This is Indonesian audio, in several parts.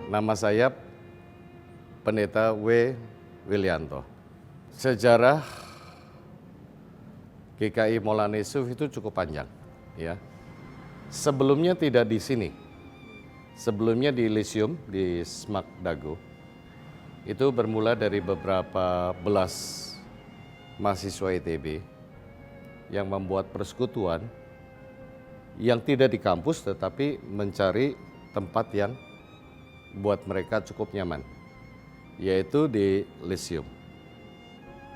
Nama saya Pendeta W. Willianto. Sejarah GKI Maulana Yusuf itu cukup panjang, ya. Sebelumnya tidak di sini. Sebelumnya di Elysium, di Semak Dago. Itu bermula dari beberapa belas mahasiswa ITB yang membuat persekutuan yang tidak di kampus tetapi mencari tempat yang buat mereka cukup nyaman, yaitu di Elysium.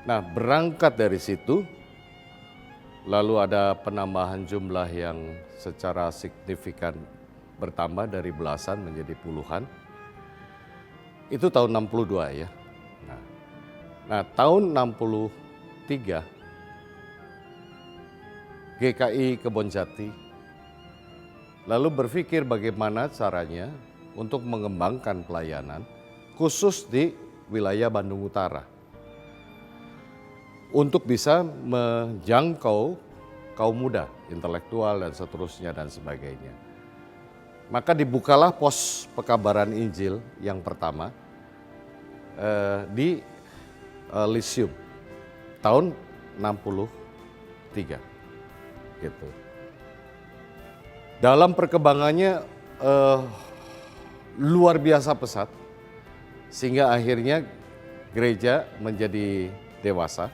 Nah, berangkat dari situ, lalu ada penambahan jumlah yang secara signifikan bertambah dari belasan menjadi puluhan. Itu tahun 62 ya. Nah tahun 63 GKI Kebonjati lalu berpikir bagaimana caranya untuk mengembangkan pelayanan khusus di wilayah Bandung Utara untuk bisa menjangkau kaum muda, intelektual dan seterusnya dan sebagainya. Maka dibukalah pos pekabaran Injil yang pertama di Elysium tahun 63 gitu. Dalam perkembangannya luar biasa pesat, sehingga akhirnya gereja menjadi dewasa.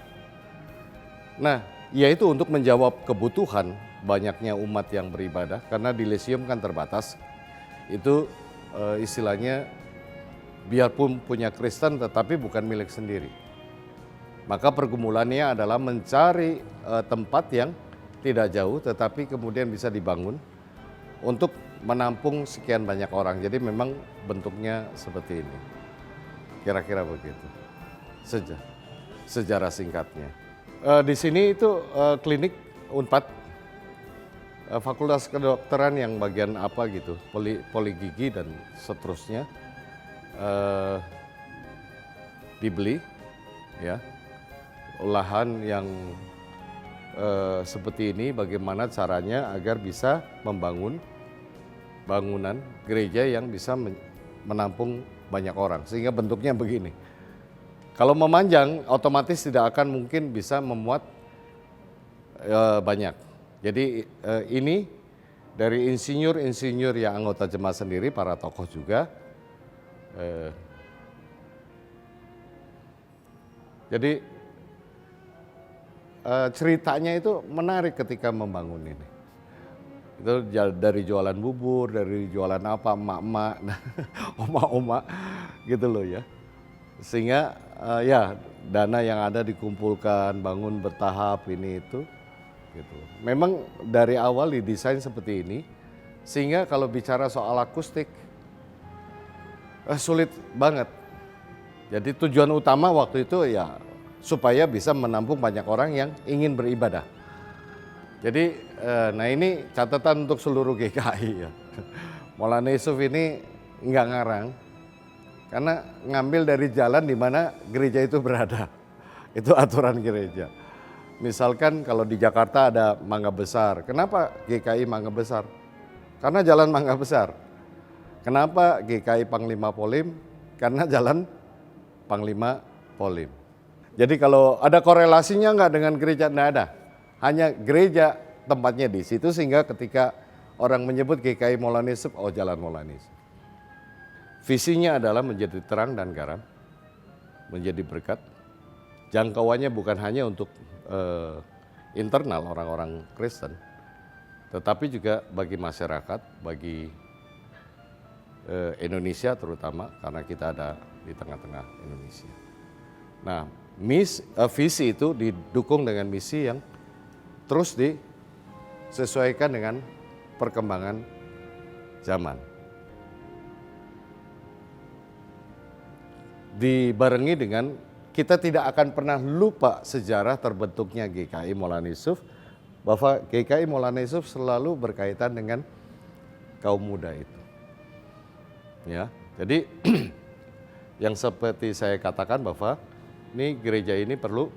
Nah, yaitu untuk menjawab kebutuhan banyaknya umat yang beribadah, karena di Elysium kan terbatas. Itu istilahnya biarpun punya Kristen tetapi bukan milik sendiri. Maka pergumulannya adalah mencari tempat yang tidak jauh tetapi kemudian bisa dibangun untuk menampung sekian banyak orang. Jadi memang bentuknya seperti ini. Kira-kira begitu. Sejarah singkatnya. Di sini itu klinik Unpad, Fakultas Kedokteran yang bagian apa gitu, poligigi dan seterusnya dibeli, ya, lahan yang seperti ini. Bagaimana caranya agar bisa membangun bangunan gereja yang bisa menampung banyak orang, sehingga bentuknya begini. Kalau memanjang otomatis tidak akan mungkin bisa memuat banyak. Jadi ini dari insinyur-insinyur yang anggota jemaat sendiri, para tokoh juga. Jadi ceritanya itu menarik ketika membangun ini. Itu dari jualan bubur, dari jualan apa, emak-emak, oma-oma gitu loh ya. Sehingga ya dana yang ada dikumpulkan, bangun bertahap ini itu. Gitu. Memang dari awal didesain seperti ini, sehingga kalau bicara soal akustik sulit banget. Jadi tujuan utama waktu itu ya supaya bisa menampung banyak orang yang ingin beribadah. Jadi nah ini catatan untuk seluruh GKI ya. Maulana Yusuf ini nggak ngarang, karena ngambil dari jalan di mana gereja itu berada. Itu aturan gereja. Misalkan kalau di Jakarta ada Mangga Besar, kenapa GKI Mangga Besar? Karena jalan Mangga Besar. Kenapa GKI Panglima Polim? Karena jalan Panglima Polim. Jadi kalau ada korelasinya nggak dengan gereja? Nggak ada. Hanya gereja tempatnya di situ, sehingga ketika orang menyebut GKI Maulana Yusuf, oh jalan Maulana Yusuf. Visinya adalah menjadi terang dan garam, menjadi berkat. Jangkauannya bukan hanya untuk internal orang-orang Kristen, tetapi juga bagi masyarakat, bagi Indonesia terutama, karena kita ada di tengah-tengah Indonesia. Nah, visi itu didukung dengan misi yang terus disesuaikan dengan perkembangan zaman. Dibarengi dengan kita tidak akan pernah lupa sejarah terbentuknya GKI Maulana Yusuf, bahwa GKI Maulana Yusuf selalu berkaitan dengan kaum muda itu. Ya, jadi yang seperti saya katakan bahwa ini gereja ini perlu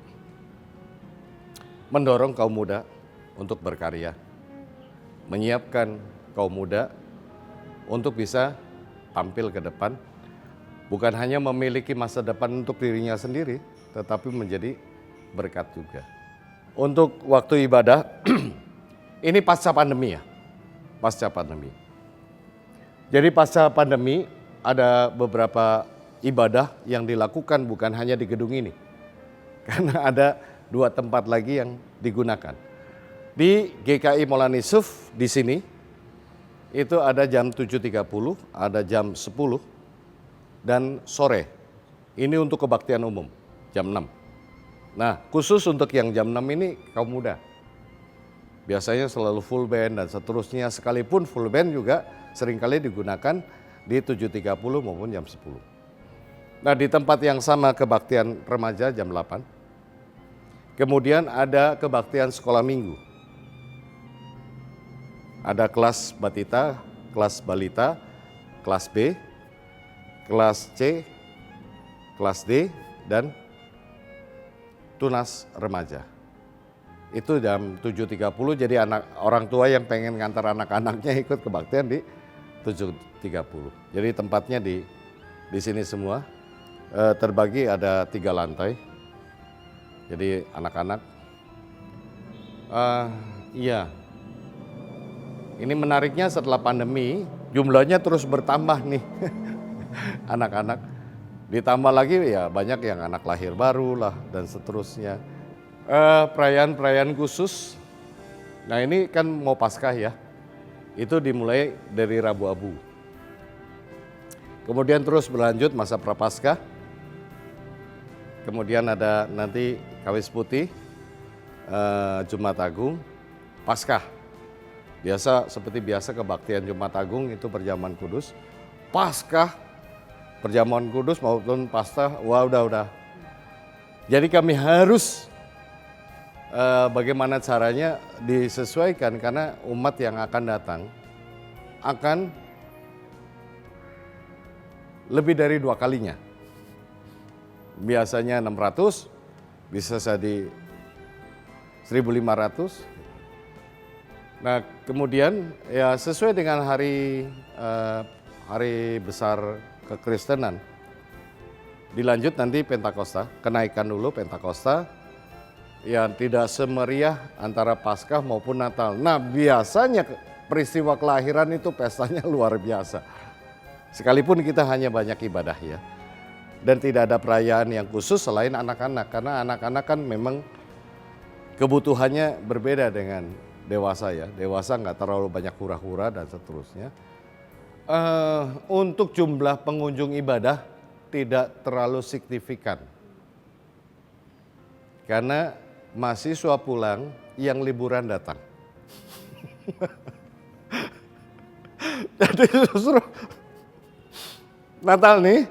mendorong kaum muda untuk berkarya, menyiapkan kaum muda untuk bisa tampil ke depan Bukan hanya memiliki masa depan untuk dirinya sendiri, tetapi menjadi berkat juga. Untuk waktu ibadah, ini pasca pandemi ya, pasca pandemi. Jadi pasca pandemi ada beberapa ibadah yang dilakukan bukan hanya di gedung ini. Karena ada 2 tempat lagi yang digunakan. Di GKI Maulana Yusuf di sini, itu ada jam 7.30, ada jam 10, dan sore. Ini untuk kebaktian umum, jam 6. Nah, khusus untuk yang jam 6 ini kaum muda. Biasanya selalu full band dan seterusnya, sekalipun full band juga seringkali digunakan di 7.30 maupun jam 10. Nah, di tempat yang sama kebaktian remaja jam 8. Kemudian ada kebaktian sekolah minggu. Ada kelas batita, kelas balita, kelas B, kelas C, kelas D, dan tunas remaja. Itu jam 7.30, jadi orang tua yang pengen ngantar anak-anaknya ikut kebaktian di 7.30. Jadi tempatnya di sini semua, terbagi ada 3 lantai. Jadi anak-anak, iya. Ini menariknya setelah pandemi, jumlahnya terus bertambah nih. Anak-anak, ditambah lagi ya banyak yang anak lahir baru lah dan seterusnya. Perayaan-perayaan khusus, nah ini kan mau Paskah ya, itu dimulai dari Rabu Abu. Kemudian terus berlanjut masa Prapaskah, kemudian ada nanti Kawis Putih, Jumat Agung, Paskah. Seperti biasa kebaktian Jumat Agung itu perjamuan kudus, Paskah, perjamuan kudus maupun Paskah, wah udah. Jadi kami harus bagaimana caranya disesuaikan karena umat yang akan datang akan lebih dari 2 kalinya. Biasanya 600, bisa jadi 1.500. Nah, kemudian ya sesuai dengan hari besar kekristenan. Dilanjut nanti Pentakosta, kenaikan dulu Pentakosta yang tidak semeriah antara Paskah maupun Natal. Nah, biasanya peristiwa kelahiran itu pestanya luar biasa. Sekalipun kita hanya banyak ibadah ya. Dan tidak ada perayaan yang khusus selain anak-anak, karena anak-anak kan memang kebutuhannya berbeda dengan dewasa ya. Dewasa nggak terlalu banyak hura-hura dan seterusnya. Untuk jumlah pengunjung ibadah tidak terlalu signifikan. Karena mahasiswa pulang yang liburan datang. Jadi justru Natal nih,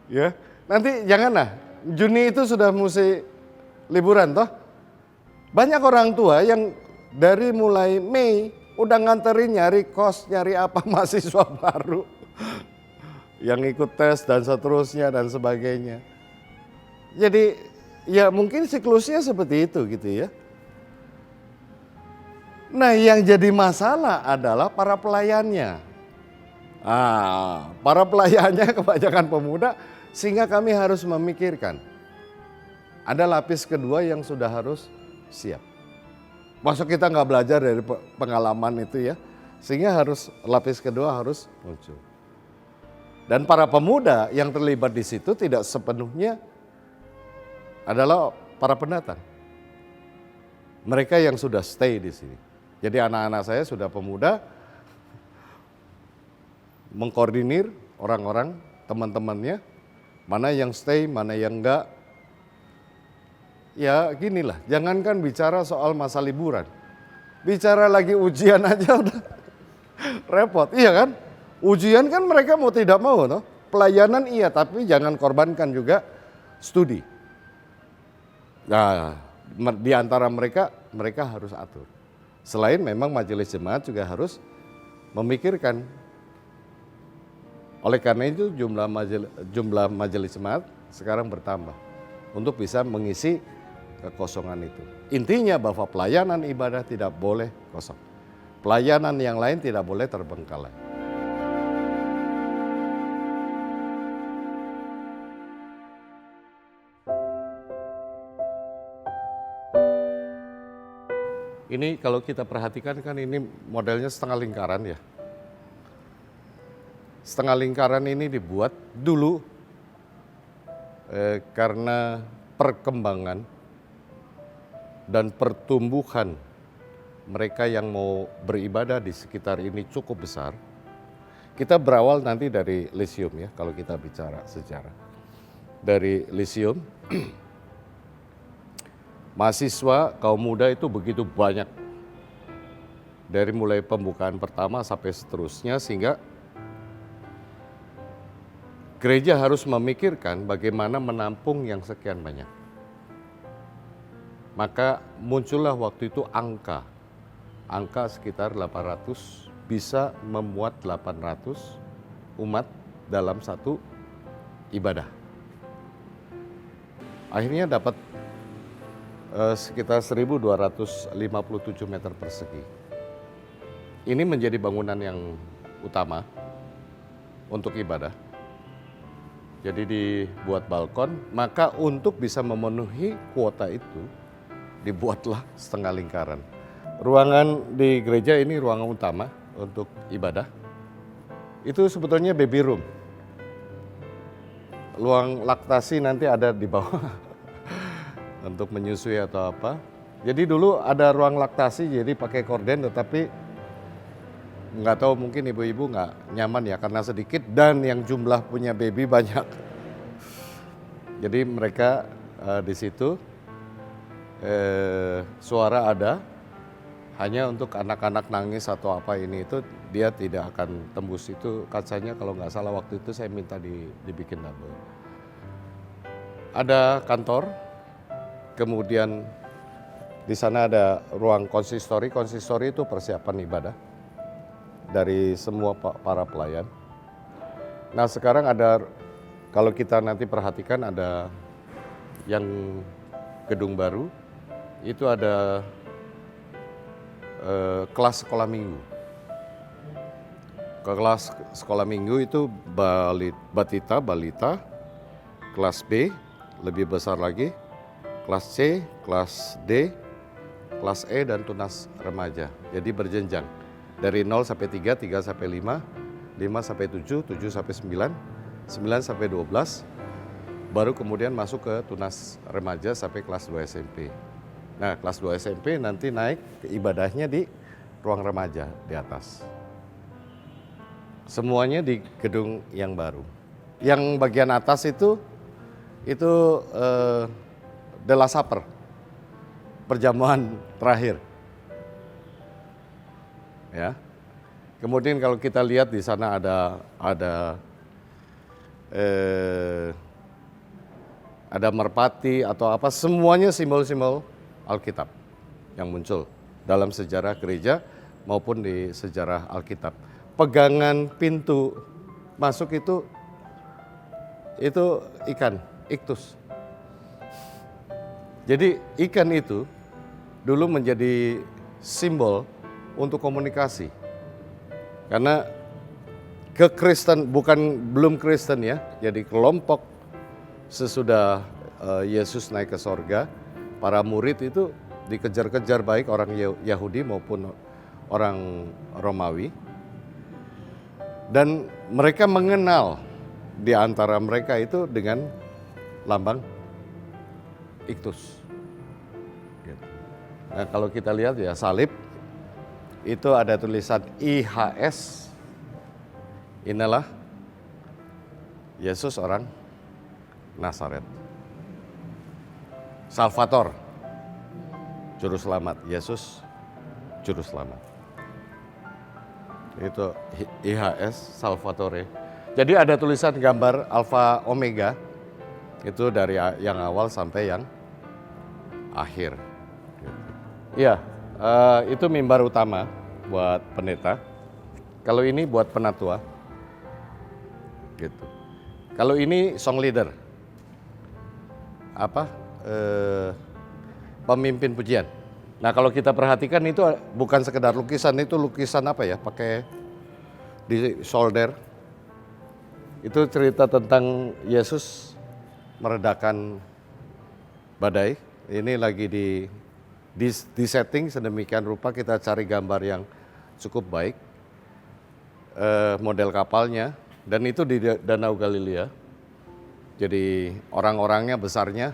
ya nanti janganlah Juni itu sudah mesti liburan toh. Banyak orang tua yang dari mulai Mei udah nganterin nyari kos, nyari apa mahasiswa baru yang ikut tes dan seterusnya dan sebagainya. Jadi ya mungkin siklusnya seperti itu gitu ya. Nah, yang jadi masalah adalah para pelayannya. Para pelayannya kebanyakan pemuda sehingga kami harus memikirkan. Ada lapis kedua yang sudah harus siap. Masa kita nggak belajar dari pengalaman itu ya, sehingga lapis kedua harus muncul. Dan para pemuda yang terlibat di situ tidak sepenuhnya adalah para pendatang. Mereka yang sudah stay di sini. Jadi anak-anak saya sudah pemuda, mengkoordinir orang-orang, teman-temannya, mana yang stay, mana yang enggak. Ya ginilah, jangankan bicara soal masa liburan. Bicara lagi ujian aja udah repot, iya kan? Ujian kan mereka mau tidak mau, no? Pelayanan iya, tapi jangan korbankan juga studi. Nah, di antara mereka harus atur. Selain memang majelis jemaat juga harus memikirkan. Oleh karena itu jumlah majelis jemaat sekarang bertambah untuk bisa mengisi kekosongan itu. Intinya bahwa pelayanan ibadah tidak boleh kosong. Pelayanan yang lain tidak boleh terbengkalai. Ini kalau kita perhatikan kan ini modelnya setengah lingkaran ya. Setengah lingkaran ini dibuat dulu karena perkembangan dan pertumbuhan mereka yang mau beribadah di sekitar ini cukup besar. Kita berawal nanti dari Lyceum ya, kalau kita bicara sejarah. Dari Lyceum, mahasiswa kaum muda itu begitu banyak. Dari mulai pembukaan pertama sampai seterusnya, sehingga gereja harus memikirkan bagaimana menampung yang sekian banyak. Maka muncullah waktu itu angka sekitar 800, bisa memuat 800 umat dalam satu ibadah. Akhirnya dapat sekitar 1.257 meter persegi. Ini menjadi bangunan yang utama untuk ibadah. Jadi dibuat balkon, maka untuk bisa memenuhi kuota itu, dibuatlah setengah lingkaran. Ruangan di gereja ini ruangan utama untuk ibadah. Itu sebetulnya baby room. Ruang laktasi nanti ada di bawah untuk menyusui atau apa. Jadi dulu ada ruang laktasi, jadi pakai korden, tetapi nggak tahu mungkin ibu-ibu nggak nyaman ya karena sedikit dan yang jumlah punya baby banyak. Jadi mereka di situ suara ada, hanya untuk anak-anak nangis atau apa ini itu dia tidak akan tembus itu kacanya, kalau nggak salah waktu itu saya minta dibikin double. Ada kantor, kemudian di sana ada ruang konsistori. Konsistori itu persiapan ibadah dari semua para pelayan. Nah sekarang ada, kalau kita nanti perhatikan ada yang gedung baru, itu ada kelas sekolah minggu. Kelas sekolah minggu itu balita, kelas B lebih besar lagi, kelas C, kelas D, kelas E dan tunas remaja. Jadi berjenjang. Dari 0 sampai 3, 3 sampai 5, 5 sampai 7, 7 sampai 9, 9 sampai 12, baru kemudian masuk ke tunas remaja sampai kelas 2 SMP. Nah, kelas 2 SMP nanti naik ke ibadahnya di ruang remaja di atas. Semuanya di gedung yang baru. Yang bagian atas itu The Last Supper, perjamuan terakhir. Ya. Kemudian kalau kita lihat di sana ada merpati atau apa, semuanya simbol-simbol Alkitab yang muncul dalam sejarah gereja maupun di sejarah Alkitab. Pegangan pintu masuk itu ikan, iktus. Jadi ikan itu dulu menjadi simbol untuk komunikasi. Karena belum Kristen ya, jadi kelompok sesudah Yesus naik ke sorga, para murid itu dikejar-kejar baik orang Yahudi maupun orang Romawi. Dan mereka mengenal di antara mereka itu dengan lambang iktus. Nah kalau kita lihat ya salib, itu ada tulisan IHS, inilah Yesus orang Nazaret. Salvator, juru selamat. Yesus, juru selamat. Itu IHS, Salvatore. Jadi ada tulisan gambar Alfa Omega, itu dari yang awal sampai yang akhir. Iya, itu mimbar utama buat pendeta. Kalau ini buat penatua. Gitu. Kalau ini song leader. Pemimpin pujian. Nah, kalau kita perhatikan itu bukan sekedar lukisan, itu lukisan apa ya? Pakai di shoulder. Itu cerita tentang Yesus meredakan badai. Ini lagi Di-setting sedemikian rupa, kita cari gambar yang cukup baik, model kapalnya, dan itu di Danau Galilea. Jadi orang-orangnya besarnya,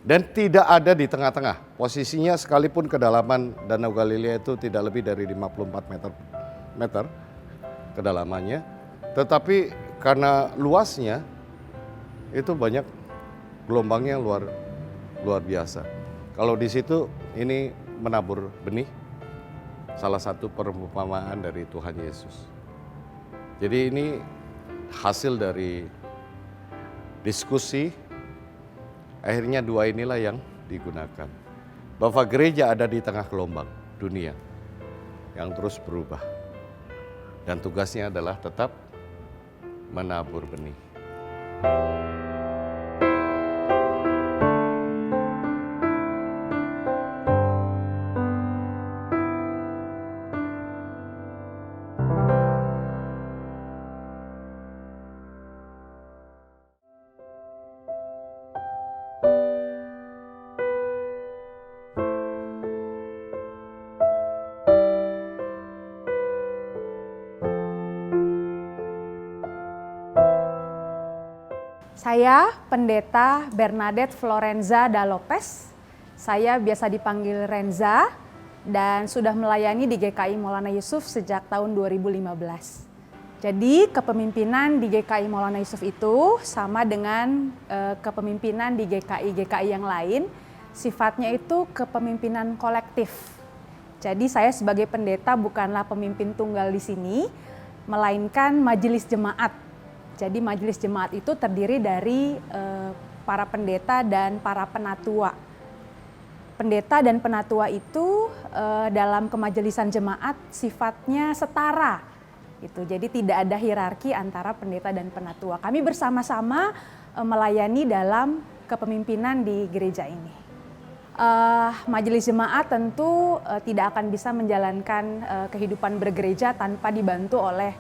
dan tidak ada di tengah-tengah. Posisinya sekalipun kedalaman Danau Galilea itu tidak lebih dari 54 meter kedalamannya, tetapi karena luasnya itu banyak gelombangnya luar biasa. Kalau di situ ini menabur benih, salah satu perumpamaan dari Tuhan Yesus. Jadi ini hasil dari diskusi, akhirnya dua inilah yang digunakan. Bahwa gereja ada di tengah gelombang dunia yang terus berubah. Dan tugasnya adalah tetap menabur benih. Saya Pendeta Bernadette Florenza da Lopez. Saya biasa dipanggil Renza dan sudah melayani di GKI Maulana Yusuf sejak tahun 2015. Jadi kepemimpinan di GKI Maulana Yusuf itu sama dengan kepemimpinan di GKI yang lain, sifatnya itu kepemimpinan kolektif. Jadi saya sebagai pendeta bukanlah pemimpin tunggal di sini, melainkan majelis jemaat. Jadi majelis jemaat itu terdiri dari para pendeta dan para penatua. Pendeta dan penatua itu dalam kemajelisan jemaat sifatnya setara. Gitu. Jadi tidak ada hierarki antara pendeta dan penatua. Kami bersama-sama melayani dalam kepemimpinan di gereja ini. Majelis jemaat tentu tidak akan bisa menjalankan kehidupan bergereja tanpa dibantu oleh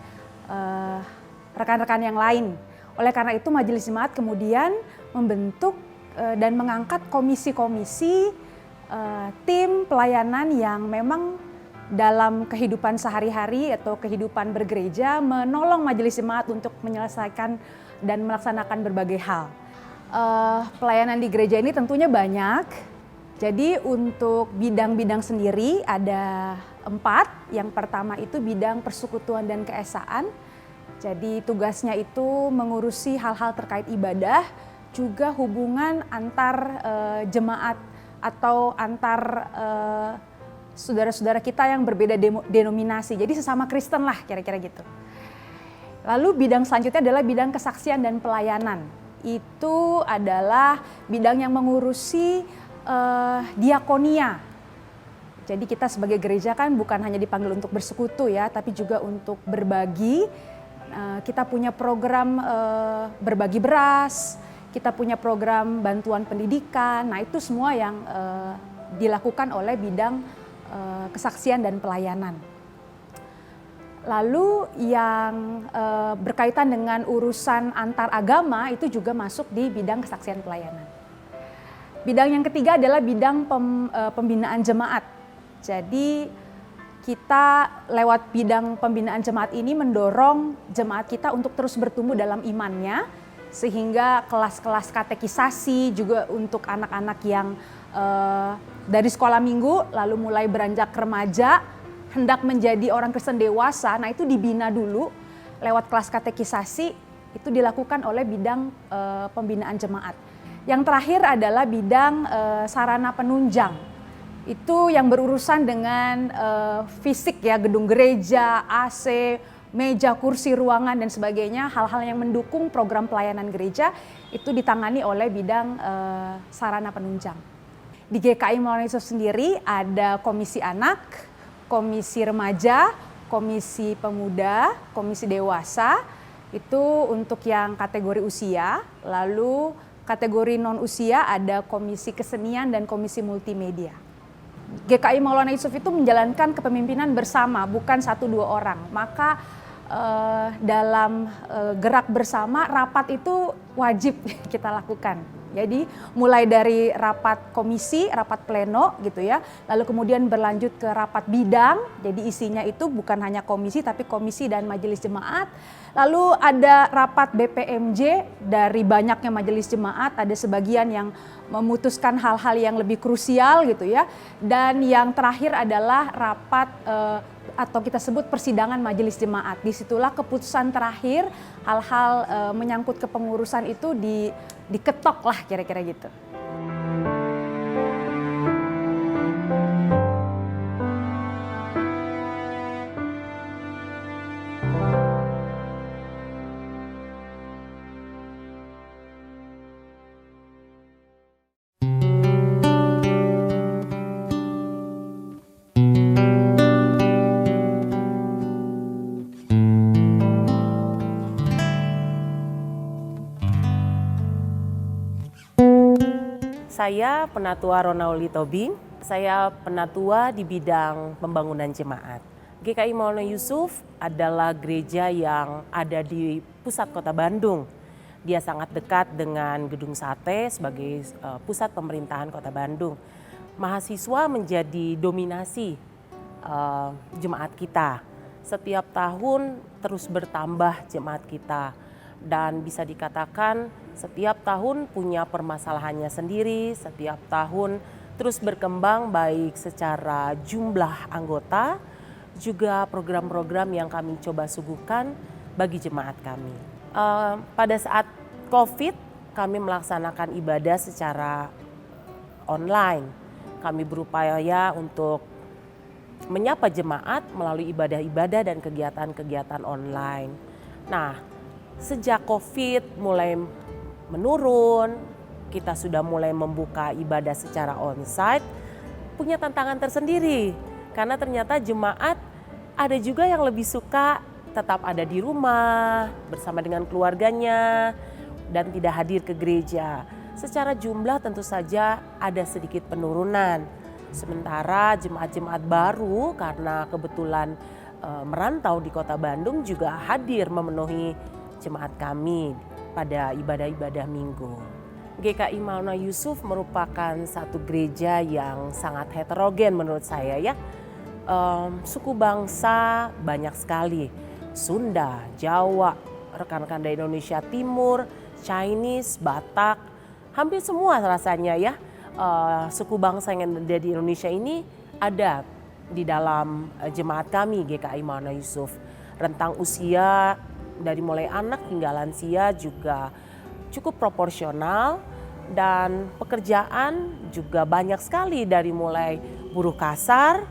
rekan-rekan yang lain. Oleh karena itu majelis jemaat kemudian membentuk dan mengangkat komisi-komisi tim pelayanan yang memang dalam kehidupan sehari-hari atau kehidupan bergereja menolong majelis jemaat untuk menyelesaikan dan melaksanakan berbagai hal. Pelayanan di gereja ini tentunya banyak. Jadi untuk bidang-bidang sendiri ada 4. Yang pertama itu bidang persekutuan dan keesaan. Jadi tugasnya itu mengurusi hal-hal terkait ibadah, juga hubungan antar jemaat atau antar saudara-saudara kita yang berbeda denominasi. Jadi sesama Kristen lah kira-kira gitu. Lalu bidang selanjutnya adalah bidang kesaksian dan pelayanan. Itu adalah bidang yang mengurusi diakonia. Jadi kita sebagai gereja kan bukan hanya dipanggil untuk bersekutu ya, tapi juga untuk berbagi. Kita punya program berbagi beras, kita punya program bantuan pendidikan. Nah itu semua yang dilakukan oleh bidang kesaksian dan pelayanan. Lalu yang berkaitan dengan urusan antar agama itu juga masuk di bidang kesaksian pelayanan. Bidang yang ketiga adalah bidang pembinaan jemaat. Jadi kita lewat bidang pembinaan jemaat ini mendorong jemaat kita untuk terus bertumbuh dalam imannya, sehingga kelas-kelas katekisasi juga untuk anak-anak yang dari sekolah minggu lalu mulai beranjak remaja, hendak menjadi orang Kristen dewasa. Nah itu dibina dulu lewat kelas katekisasi, itu dilakukan oleh bidang pembinaan jemaat. Yang terakhir adalah bidang sarana penunjang. Itu yang berurusan dengan fisik ya, gedung gereja, AC, meja, kursi, ruangan dan sebagainya. Hal-hal yang mendukung program pelayanan gereja itu ditangani oleh bidang sarana penunjang. Di GKI Maulana Yusuf sendiri ada komisi anak, komisi remaja, komisi pemuda, komisi dewasa. Itu untuk yang kategori usia. Lalu kategori non usia ada komisi kesenian dan komisi multimedia. GKI Maulana Yusuf itu menjalankan kepemimpinan bersama, bukan 1-2 orang. Maka dalam gerak bersama, rapat itu wajib kita lakukan. Jadi mulai dari rapat komisi, rapat pleno gitu ya, lalu kemudian berlanjut ke rapat bidang, jadi isinya itu bukan hanya komisi tapi komisi dan majelis jemaat. Lalu ada rapat BPMJ, dari banyaknya majelis jemaat ada sebagian yang memutuskan hal-hal yang lebih krusial gitu ya. Dan yang terakhir adalah rapat atau kita sebut persidangan majelis jemaat. Disitulah keputusan terakhir hal-hal menyangkut kepengurusan itu diketok lah kira-kira gitu. Saya Penatua Ronauli Tobing, saya penatua di bidang pembangunan jemaat. GKI Maulana Yusuf adalah gereja yang ada di pusat kota Bandung. Dia sangat dekat dengan Gedung Sate sebagai pusat pemerintahan kota Bandung. Mahasiswa menjadi dominasi jemaat kita. Setiap tahun terus bertambah jemaat kita. Dan bisa dikatakan setiap tahun punya permasalahannya sendiri, setiap tahun terus berkembang baik secara jumlah anggota, juga program-program yang kami coba suguhkan bagi jemaat kami. Pada saat COVID, kami melaksanakan ibadah secara online. Kami berupaya untuk menyapa jemaat melalui ibadah-ibadah dan kegiatan-kegiatan online. Nah, sejak COVID mulai menurun, kita sudah mulai membuka ibadah secara onsite, punya tantangan tersendiri. Karena ternyata jemaat ada juga yang lebih suka tetap ada di rumah, bersama dengan keluarganya, dan tidak hadir ke gereja. Secara jumlah tentu saja ada sedikit penurunan. Sementara jemaat-jemaat baru karena kebetulan merantau di kota Bandung juga hadir memenuhi jemaat kami pada ibadah-ibadah minggu. GKI Maulana Yusuf merupakan satu gereja yang sangat heterogen menurut saya ya. Suku bangsa banyak sekali, Sunda, Jawa, rekan-rekan dari Indonesia Timur, Chinese, Batak, hampir semua rasanya ya. Suku bangsa yang ada di Indonesia ini ada di dalam jemaat kami GKI Maulana Yusuf. Rentang usia dari mulai anak hingga lansia juga cukup proporsional, dan pekerjaan juga banyak sekali dari mulai buruh kasar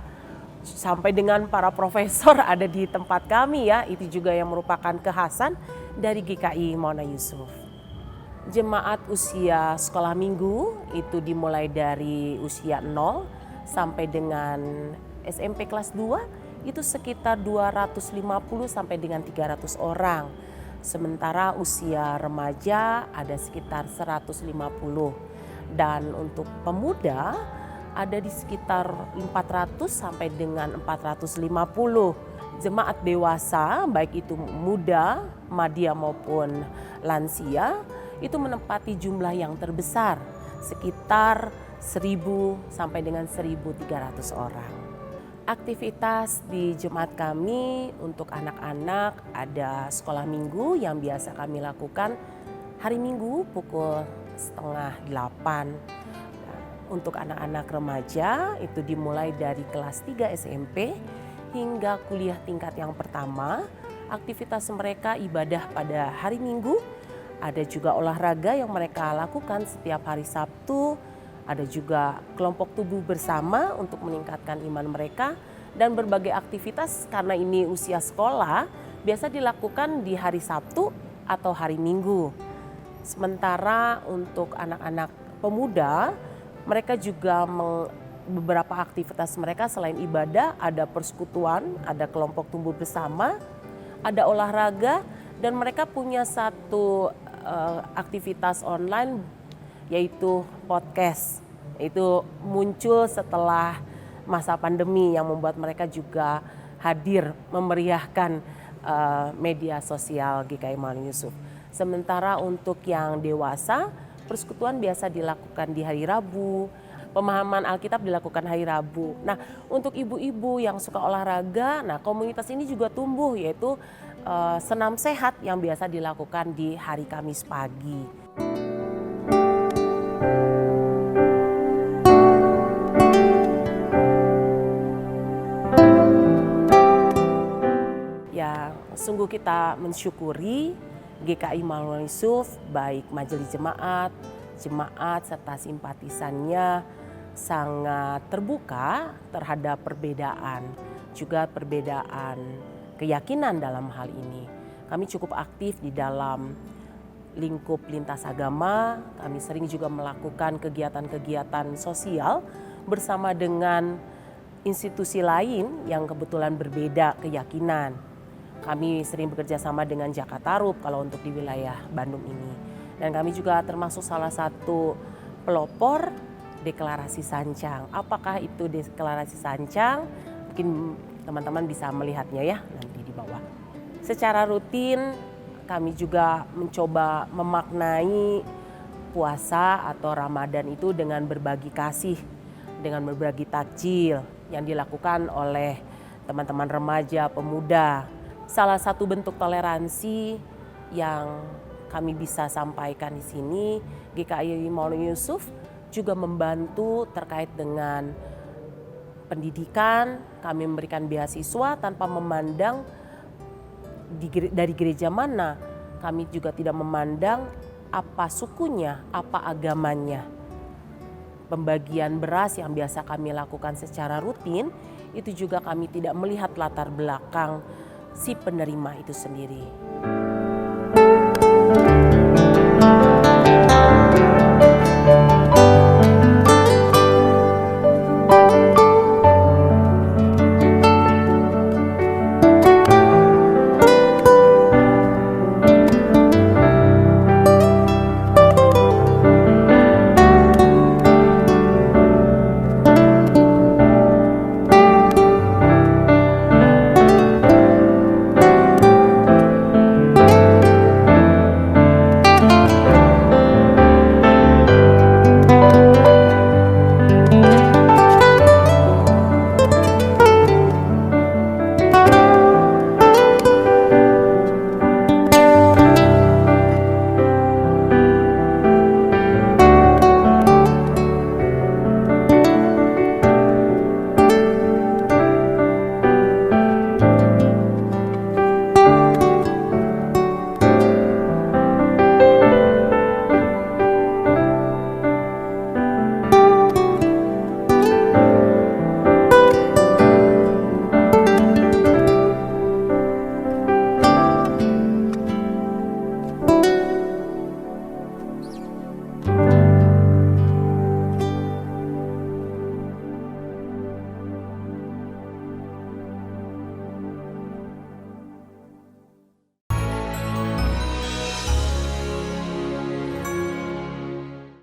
sampai dengan para profesor ada di tempat kami ya. Itu juga yang merupakan kekhasan dari GKI Maulana Yusuf. Jemaat usia sekolah minggu itu dimulai dari usia 0 sampai dengan SMP kelas 2 itu sekitar 250 sampai dengan 300 orang. Sementara usia remaja ada sekitar 150. Dan untuk pemuda ada di sekitar 400 sampai dengan 450. Jemaat dewasa baik itu muda, madya maupun lansia itu menempati jumlah yang terbesar sekitar 1000 sampai dengan 1300 orang. Aktivitas di jemaat kami untuk anak-anak ada sekolah minggu yang biasa kami lakukan hari Minggu pukul 7:30. Untuk anak-anak remaja itu dimulai dari kelas 3 SMP hingga kuliah tingkat yang pertama. Aktivitas mereka ibadah pada hari Minggu, ada juga olahraga yang mereka lakukan setiap hari Sabtu. Ada juga kelompok tubuh bersama untuk meningkatkan iman mereka, dan berbagai aktivitas karena ini usia sekolah biasa dilakukan di hari Sabtu atau hari Minggu. Sementara untuk anak-anak pemuda, mereka juga beberapa aktivitas mereka selain ibadah ada persekutuan, ada kelompok tumbuh bersama, ada olahraga, dan mereka punya satu aktivitas online yaitu podcast. Itu muncul setelah masa pandemi yang membuat mereka juga hadir memeriahkan media sosial GKI Maulana Yusuf. Sementara untuk yang dewasa persekutuan biasa dilakukan di hari Rabu, pemahaman Alkitab dilakukan hari Rabu. Nah, untuk ibu-ibu yang suka olahraga, nah komunitas ini juga tumbuh, yaitu senam sehat yang biasa dilakukan di hari Kamis pagi. Ya, sungguh kita mensyukuri GKI Maulana Yusuf, baik majelis jemaat, serta simpatisannya sangat terbuka terhadap perbedaan, juga perbedaan keyakinan dalam hal ini. Kami cukup aktif di dalam lingkup lintas agama, kami sering juga melakukan kegiatan-kegiatan sosial bersama dengan institusi lain yang kebetulan berbeda keyakinan. Kami sering bekerja sama dengan Jakatarup kalau untuk di wilayah Bandung ini. Dan kami juga termasuk salah satu pelopor deklarasi Sancang. Apakah itu deklarasi Sancang? Mungkin teman-teman bisa melihatnya ya nanti di bawah. Secara rutin kami juga mencoba memaknai puasa atau Ramadan itu dengan berbagi kasih, dengan berbagi takjil yang dilakukan oleh teman-teman remaja, pemuda. Salah satu bentuk toleransi yang kami bisa sampaikan di sini, GKI Maulana Yusuf juga membantu terkait dengan pendidikan. Kami memberikan beasiswa tanpa memandang dari gereja mana. Kami juga tidak memandang apa sukunya, apa agamanya. Pembagian beras yang biasa kami lakukan secara rutin, itu juga kami tidak melihat latar belakang si penerima itu sendiri.